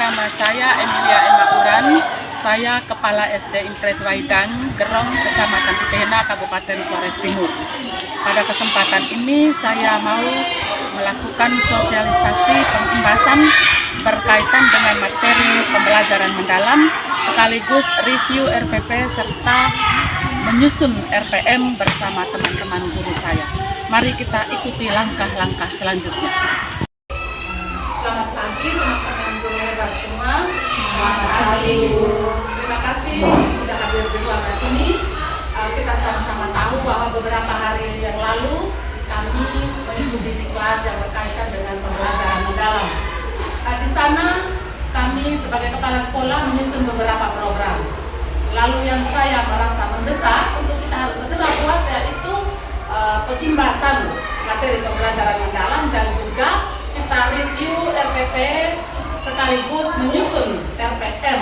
Nama saya Emilia Emma Uran. Saya Kepala SD Impres Waidang, Gerong, Kecamatan Itehena, Kabupaten Flores Timur. Pada kesempatan ini saya mau melakukan sosialisasi pembahasan berkaitan dengan materi pembelajaran mendalam sekaligus review RPP serta menyusun RPM bersama teman-teman guru saya. Mari kita ikuti langkah-langkah selanjutnya. Selamat pagi teman-teman guru hebat semua. Selamat pagi Bu. Terima kasih sudah hadir di ruangan ini. Kita sama-sama tahu bahwa beberapa hari yang lalu kami mengikuti diklat yang berkaitan dengan pembelajaran mendalam. Di sana kami sebagai kepala sekolah menyusun beberapa program. Lalu yang saya merasa mendesak untuk kita harus segera buat yaitu penimbasan materi pembelajaran mendalam dan juga kita review RPP sekaligus menyusun RPM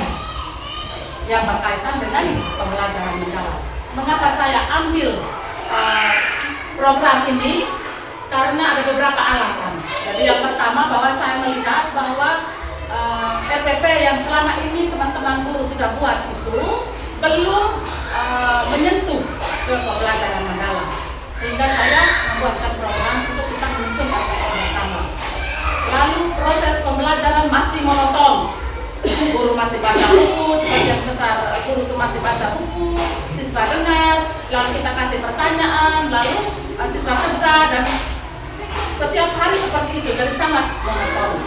yang berkaitan dengan pembelajaran mendalam. Mengapa saya ambil program ini? Karena ada beberapa alasan. Jadi yang pertama bahwa saya melihat bahwa RPP yang selama ini teman-teman guru sudah buat itu belum menyentuh ke pembelajaran mendalam. Sehingga saya membuatkan program untuk kita menyusun RPM bersama. Lalu proses pembelajaran masih monoton. Guru masih baca buku, sebagian besar guru itu masih baca buku, siswa dengar, lalu kita kasih pertanyaan, lalu siswa kerja, dan setiap hari seperti itu, jadi sangat monoton.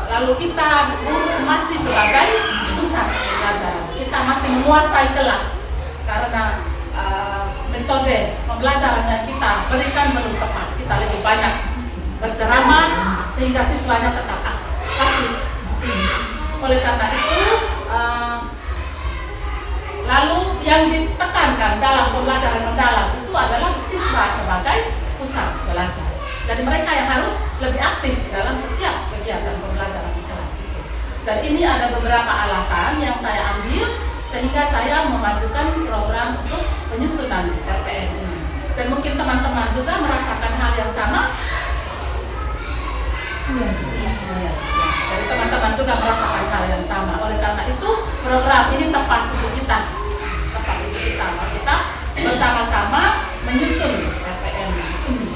Lalu kita guru masih sebagai pusat pembelajaran, kita masih menguasai kelas karena metode pembelajaran yang kita berikan belum tepat. Kita lebih banyak berceramah sehingga siswanya tetap pasif. Oleh karena itu, lalu yang ditekankan dalam pembelajaran mendalam itu adalah siswa sebagai pusat belajar. Jadi mereka yang harus lebih aktif dalam setiap kegiatan pembelajaran di kelas itu. Dan ini ada beberapa alasan yang saya ambil sehingga saya memajukan program untuk penyusunan RPM ini. Dan mungkin teman-teman juga merasakan hal yang sama. Jadi teman-teman juga merasakan hal yang sama. Oleh karena itu program ini tepat untuk kita. Kita bersama-sama menyusun RPM ini.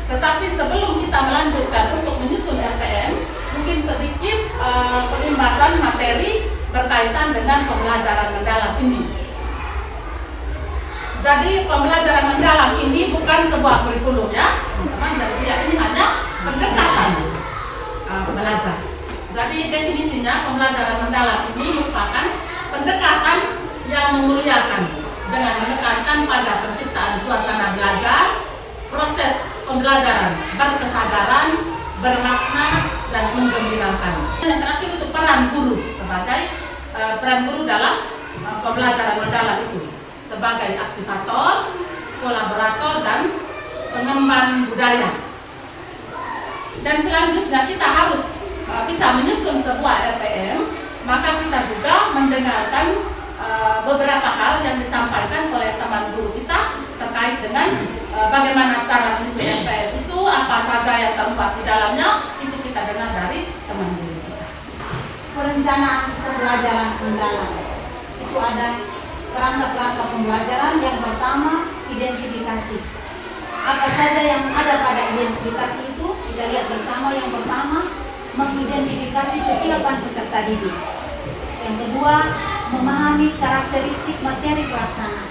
Tetapi sebelum kita melanjutkan untuk menyusun RPM, mungkin sedikit penimbasan materi berkaitan dengan pembelajaran mendalam ini. Jadi pembelajaran mendalam ini bukan sebuah kurikulum ya, teman-teman. Jadi ini hanya pendekatan belajar. Jadi definisinya pembelajaran mendalam ini merupakan pendekatan yang memuliakan dengan menekankan pada penciptaan suasana belajar, proses pembelajaran berkesadaran, bermakna, dan menggembirakan. Yang terakhir itu peran guru sebagai peran guru dalam pembelajaran mendalam itu sebagai aktivator, kolaborator, dan pengemban budaya. Dan selanjutnya kita harus bisa menyusun sebuah RPM, maka kita juga mendengarkan beberapa hal yang disampaikan oleh teman guru kita terkait dengan bagaimana cara menyusun RPM itu, apa saja yang termuat di dalamnya, itu kita dengar dari teman guru kita. Perencanaan pembelajaran mendalam itu ada kerangka-kerangka pembelajaran. Yang pertama, identifikasi. Apa saja yang ada pada identifikasi itu kita lihat bersama. Yang pertama, mengidentifikasi kesiapan peserta didik. Yang kedua, memahami karakteristik materi pelaksanaan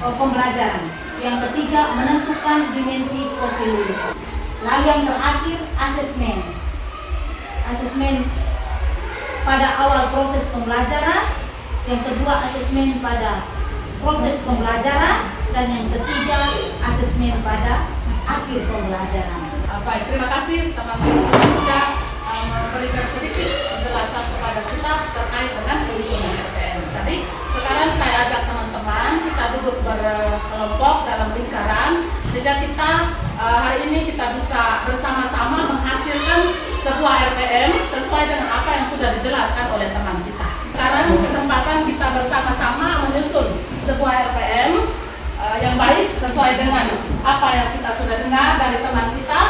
pembelajaran. Yang ketiga, menentukan dimensi profil lulus. Lalu yang terakhir, asesmen. Asesmen pada awal proses pembelajaran. Yang kedua, asesmen pada proses pembelajaran. Dan yang ketiga, asesmen pada akhir pembelajaran. Baik, terima kasih teman-teman sudah memberikan sedikit penjelasan kepada kita terkait dengan penyusunan RPM. Jadi sekarang saya ajak teman-teman kita duduk berkelompok dalam lingkaran sehingga kita hari ini kita bisa bersama-sama menghasilkan sebuah RPM sesuai dengan apa yang sudah dijelaskan oleh teman kita. Sekarang kesempatan kita bersama-sama menyusun sebuah RPM yang baik sesuai dengan apa yang kita sudah dengar dari teman kita,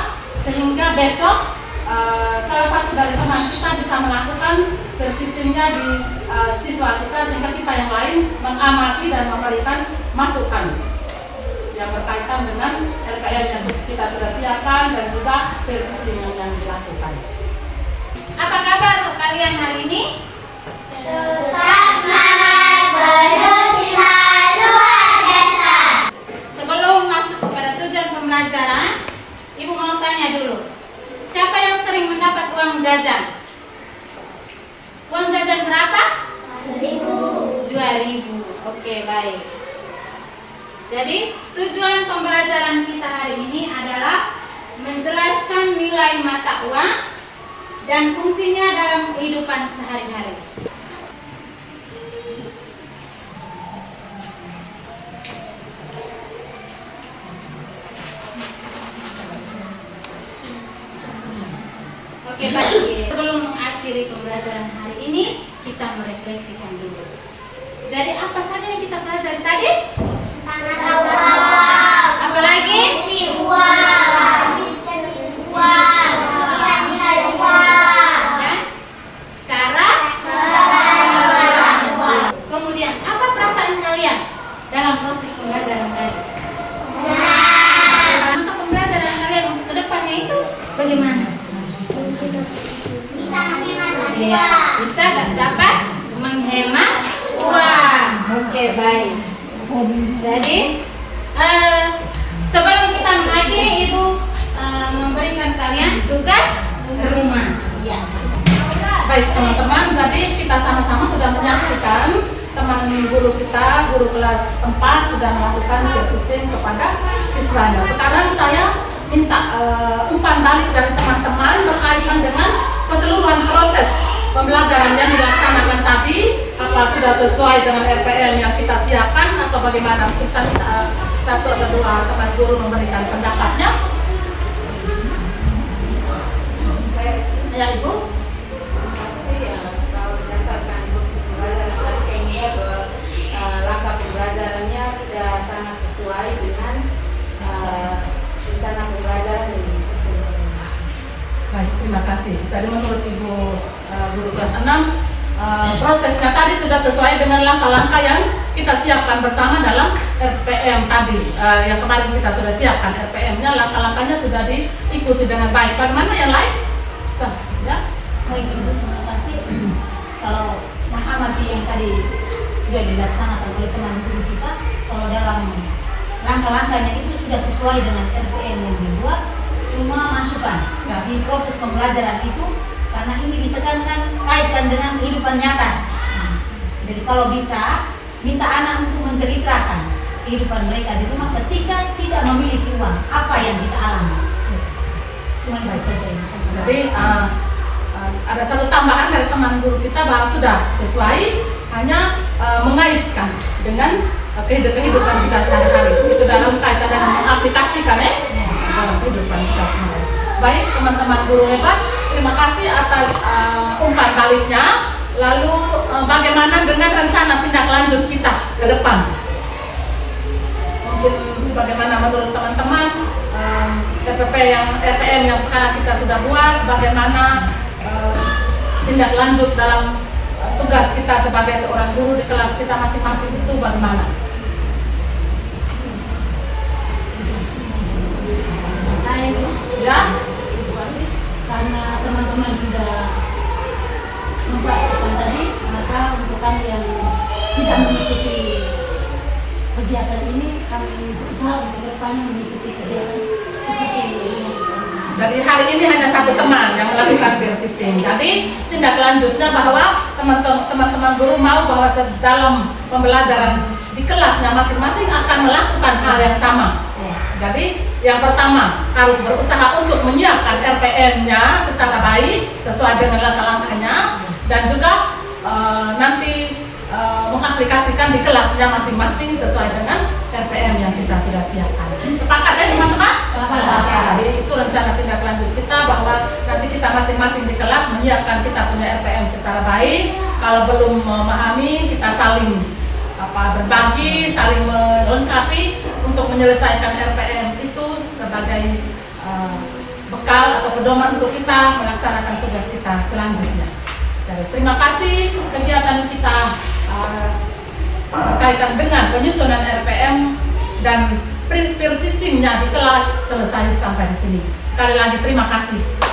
sehingga besok salah satu dari teman kita bisa melakukan teachingnya di siswa kita, sehingga kita yang lain mengamati dan memberikan masukan yang berkaitan dengan RPM yang kita sudah siapkan dan juga teaching yang dilakukan. Apa kabar kalian hari ini? Tetap semangat, penuh cinta luar biasa. Sebelum masuk kepada tujuan pembelajaran, Ibu mau tanya dulu. Siapa yang sering mendapat uang jajan? Uang jajan berapa? 2.000. Oke, baik. Jadi, tujuan pembelajaran kita hari ini adalah menjelaskan nilai mata uang dan fungsinya dalam kehidupan sehari-hari. Oke, baik. Sebelum mengakhiri pembelajaran hari ini, kita merefleksikan dulu. Jadi, apa saja yang kita pelajari tadi? Mata uang. Apalagi? Fungsi uang. Uang. Nilai uang. Dan cara? Kemudian, apa perasaan kalian dalam proses pembelajaran tadi? Langkah pembelajaran kalian untuk kedepannya itu bagaimana? Bisa menghemat Ya, uang. bisa dan dapat menghemat uang. Oke, baik. Jadi, sebelum kita mengakhiri, Ibu memberikan kalian tugas rumah. Ya. Baik teman-teman, jadi kita sama-sama sudah menyaksikan teman guru kita, guru kelas 4 sudah melakukan teaching kepada siswanya. Sekarang saya minta umpan balik dari teman-teman berkaitan dengan keseluruhan proses pembelajaran yang dilaksanakan tadi. Apa sudah sesuai dengan RPM yang kita siapkan atau bagaimana? Mungkin satu atau dua teman guru memberikan pendapatnya. Ya Ibu. Kalau berdasarkan proses pembelajaran tadi kayaknya langkah pembelajarannya sudah sangat sesuai dengan rencana pembelajaran yang disusun. Baik, terima kasih. Tadi menurut Ibu guru kelas 6 prosesnya tadi sudah sesuai dengan langkah-langkah yang kita siapkan bersama dalam RPM tadi. Yang kemarin kita sudah siapkan RPM-nya, langkah-langkahnya sudah diikuti dengan baik. Bagaimana yang lain? Ya. Baik, Ibu, terima kasih. Kalau mengamati yang tadi sudah dilaksanakan oleh teman guru kita, kalau dalam langkah-langkahnya itu sudah sesuai dengan RPM yang dibuat, cuma masukan di proses pembelajaran itu, karena ini ditekankan kaitkan dengan kehidupan nyata. Jadi kalau bisa minta anak untuk menceritakan kehidupan mereka di rumah ketika tidak memiliki uang, apa yang kita alami. Cuma itu saja yang bisa. Jadi ada satu tambahan dari teman guru kita bahwa sudah sesuai, hanya mengaitkan dengan kehidupan kita sehari-hari. Itu dalam kaitan dengan mengaplikasikan dalam kehidupan kita sehari-hari. Baik teman-teman guru hebat, terima kasih atas umpan baliknya. Lalu bagaimana dengan rencana tindak lanjut kita ke depan? Mungkin bagaimana menurut teman-teman RPM yang sekarang kita sudah buat, bagaimana tindak lanjut dalam tugas kita sebagai seorang guru di kelas kita masing-masing itu bagaimana? Ya, Karena teman-teman sudah memperhatikan tadi, maka untuk kami yang tidak mengikuti kegiatan ini, kami berusaha untuk depannya mengikuti kegiatan seperti ini. jadi hari ini hanya satu teman yang melakukan peer teaching. Jadi tindak lanjutnya bahwa teman-teman guru mau bahwa dalam pembelajaran di kelasnya masing-masing akan melakukan hal yang sama. Jadi yang pertama harus berusaha untuk menyiapkan RPM-nya secara baik sesuai dengan langkah-langkahnya, dan juga nanti mengaplikasikan di kelasnya masing-masing sesuai dengan RPM yang kita sudah siapkan. Sepakat ya teman-teman? Sepakat. Jadi itu rencana tindak lanjut kita, bahwa nanti kita masing-masing di kelas menyiapkan kita punya RPM secara baik. Kalau belum memahami, kita saling berbagi, saling melengkapi untuk menyelesaikan RPM itu sebagai bekal atau pedoman untuk kita melaksanakan tugas kita selanjutnya. Jadi, terima kasih kegiatan kita berkaitan dengan penyusunan RPM dan peer teaching-nya di kelas selesai sampai di sini. Sekali lagi terima kasih.